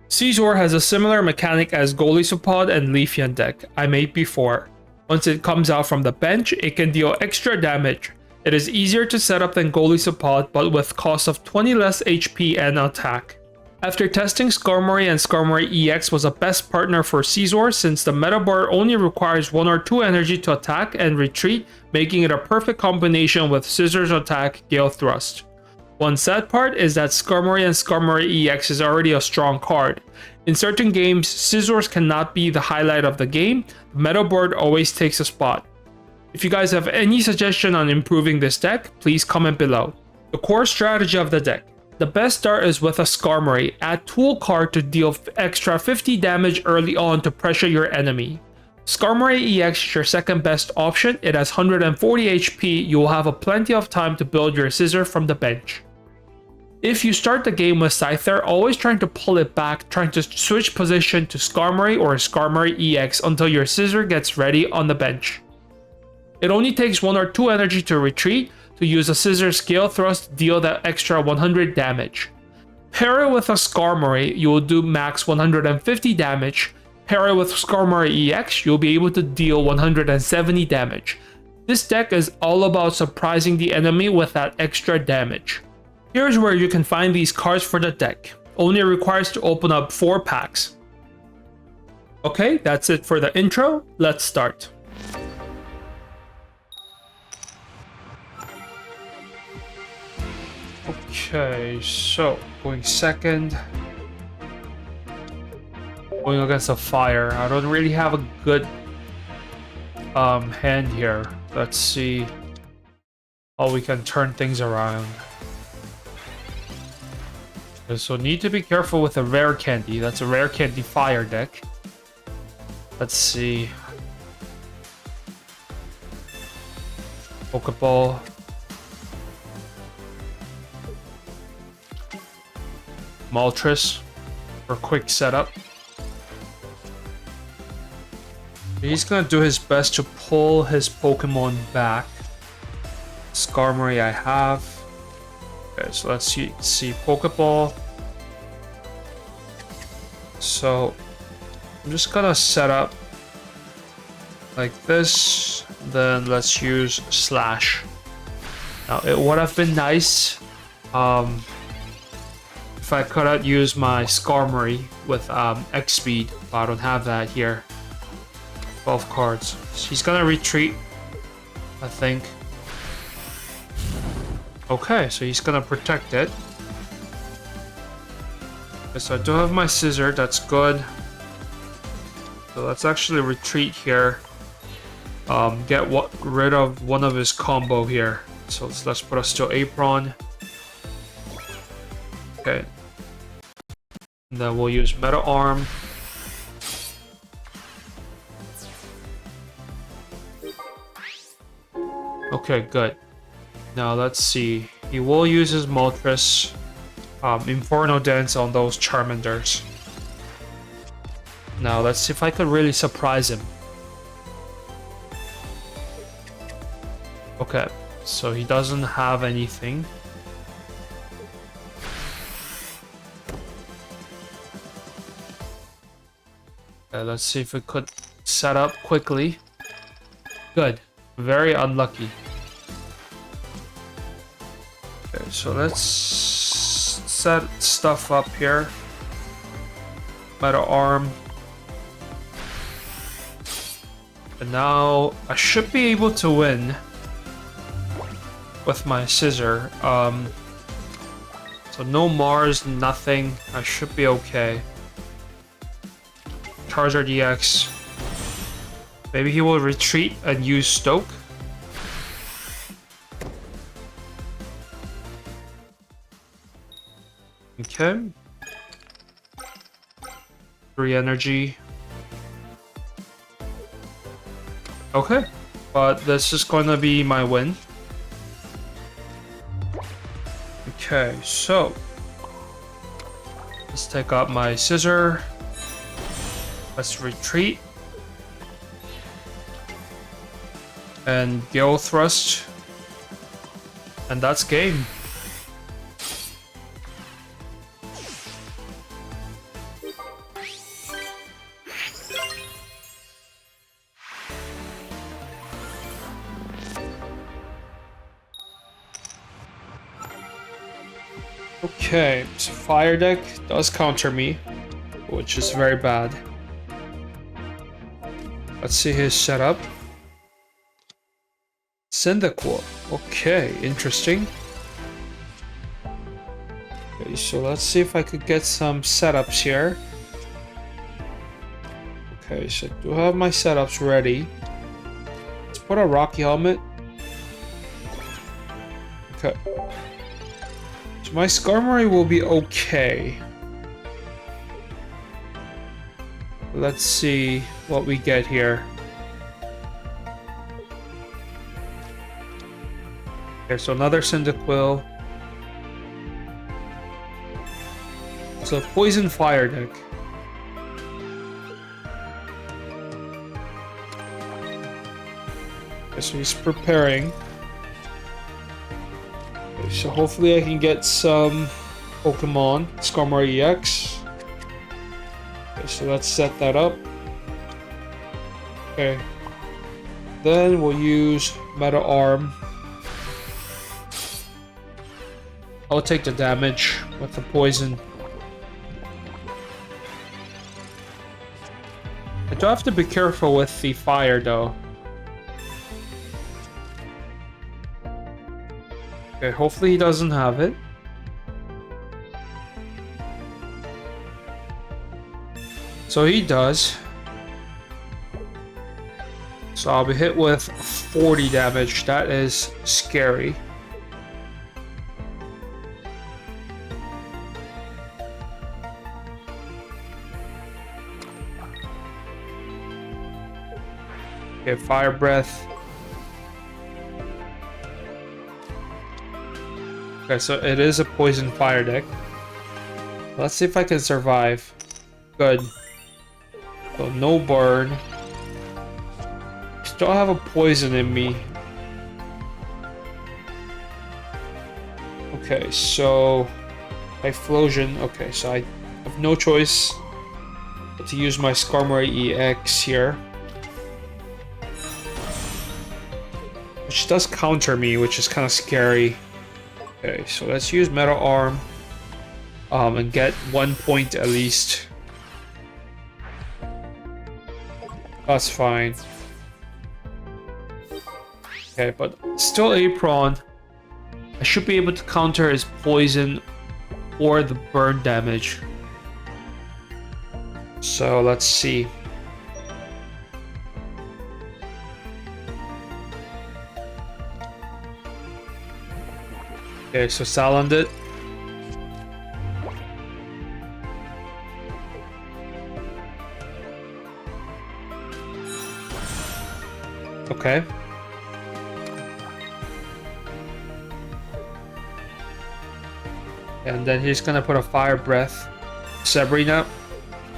Scizor has a similar mechanic as Golisopod and Leafeon deck I made before. Once it comes out from the bench, it can deal extra damage. It is easier to set up than Golisopod, but with cost of 20 less HP and attack. After testing, Skarmory and Skarmory EX was a best partner for Scizor since the meta board only requires 1 or 2 energy to attack and retreat, making it a perfect combination with Scizor's attack, Gale Thrust. One sad part is that Skarmory and Skarmory EX is already a strong card. In certain games, Scizors cannot be the highlight of the game, the meta board always takes a spot. If you guys have any suggestion on improving this deck, please comment below. The core strategy of the deck. The best start is with a Skarmory. Add Tool card to deal extra 50 damage early on to pressure your enemy. Skarmory EX is your second best option. It has 140 HP. You will have plenty of time to build your Scizor from the bench. If you start the game with Scyther, always trying to pull it back, trying to switch position to Skarmory or Skarmory EX until your Scizor gets ready on the bench. It only takes 1 or 2 energy to retreat, to use a Scizor's Gale Thrust to deal that extra 100 damage. Pair it with a Skarmory, you will do max 150 damage. Pair it with Skarmory EX, you'll be able to deal 170 damage. This deck is all about surprising the enemy with that extra damage. Here's where you can find these cards for the deck. Only requires to open up 4 packs. Okay, that's it for the intro. Let's start. Okay, so going second. Going against a fire. I don't really have a good hand here. Let's see how we can turn things around. Okay, so need to be careful with a rare candy. That's a rare candy fire deck. Let's see. Pokeball. Moltres for quick setup. He's gonna do his best to pull his Pokemon back. Skarmory I have. Okay, so let's see Pokeball. So I'm just gonna set up like this. Then let's use Slash. Now it would have been nice if I could have used my Skarmory with X speed, but I don't have that here. 12 cards. So he's gonna retreat, I think. Okay, so he's gonna protect it. Okay, so I do have my Scizor, that's good. So let's actually retreat here. Get rid of one of his combo here. So let's put a Steel Apron. Okay. And then we'll use Meta Arm. Okay, good. Now let's see. He will use his Moltres, Inferno Dance on those Charmanders. Now let's see if I could really surprise him. Okay, so he doesn't have anything. Okay, let's see if we could set up quickly. Good. Very unlucky. Okay, so let's set stuff up here. Meta Arm. And now I should be able to win with my Scizor. So no Mars, nothing. I should be okay. Charizard EX. Maybe he will retreat and use Stoke. Okay. 3 energy. Okay. But this is gonna be my win. Okay, so let's take out my Scizor. Let's retreat. And Gale Thrust. And that's game. Okay, so fire deck does counter me, which is very bad. Let's see his setup. Cyndaquil. Okay, interesting. Okay, so let's see if I could get some setups here. Okay, so I do have my setups ready. Let's put a Rocky Helmet. Okay. So my Skarmory will be okay. Let's see what we get here. Okay, so another Cyndaquil. It's a poison fire deck. Okay, so he's preparing. Okay, so hopefully I can get some Pokemon. Skarmory EX. Okay, so let's set that up. Okay. Then we'll use Meta Arm. I'll take the damage with the poison. I do have to be careful with the fire though. Okay, hopefully he doesn't have it. So he does. So I'll be hit with 40 damage. That is scary. Okay, Fire Breath. Okay, so it is a poison fire deck. Let's see if I can survive. Good. So no burn. Still have a poison in me. Okay, so Typhlosion. Okay, so I have no choice but to use my Skarmory EX here. Which does counter me, which is kind of scary. Okay, so let's use Meta Arm. And get 1 point at least. That's fine. Okay, but still Apron. I should be able to counter his poison or the burn damage. So let's see. Okay, so Salandit. Okay. And then he's gonna put a Fire Breath. Sabrina.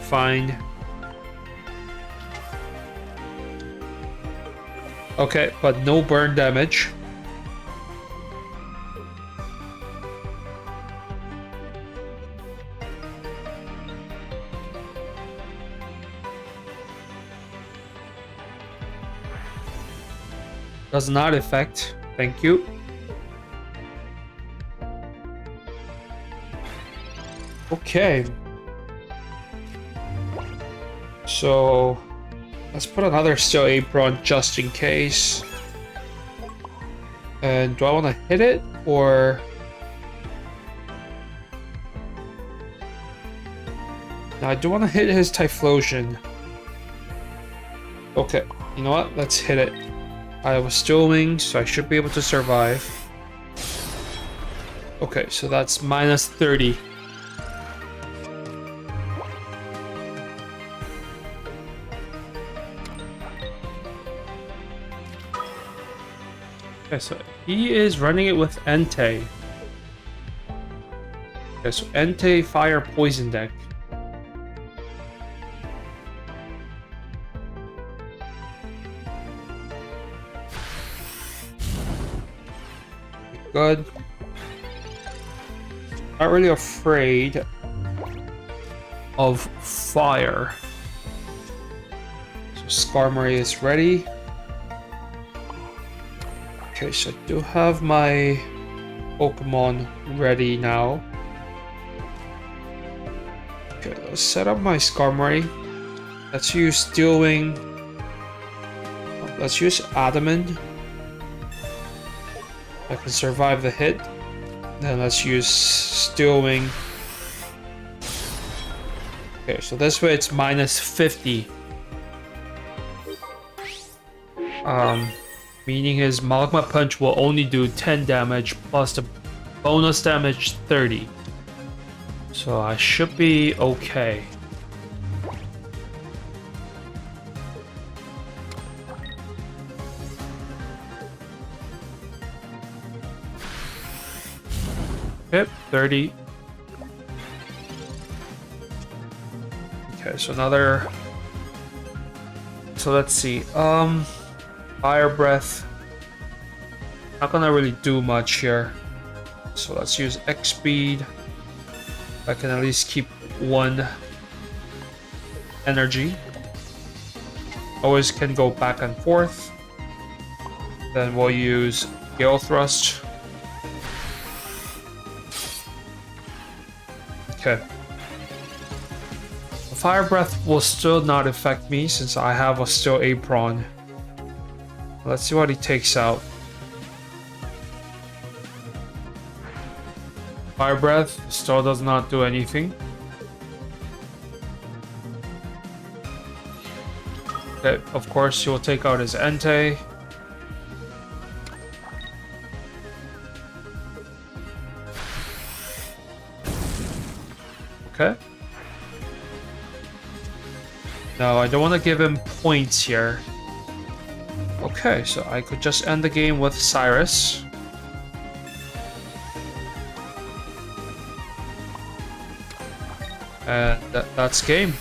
Fine. Okay, but no burn damage. Does not affect. Thank you. Okay. So let's put another Steel Apron just in case. And do I want to hit it or? No, I do want to hit his Typhlosion. Okay, you know what? Let's hit it. I was Steel Wings, so I should be able to survive. Okay, so that's minus 30. Okay, so he is running it with Entei. Okay, so Entei Fire Poison deck. Good. Not really afraid of fire. So Skarmory is ready. Okay, so I do have my Pokemon ready now. Okay, let's set up my Skarmory. Let's use Steel Wing. Let's use Adamant. I can survive the hit. Then let's use Steel Wing. Okay, so this way it's minus 50. Meaning his Magma Punch will only do 10 damage plus the bonus damage 30. So I should be okay. Yep, 30. Okay, so another. So let's see. Fire Breath. Not gonna really do much here. So let's use X Speed. I can at least keep one energy. Always can go back and forth. Then we'll use Gale Thrust. Okay. The Fire Breath will still not affect me since I have a Steel Apron. Let's see what he takes out. Fire Breath still does not do anything. Okay, of course he will take out his Entei. Okay. No, I don't want to give him points here. Okay, so I could just end the game with Cyrus. And that's game.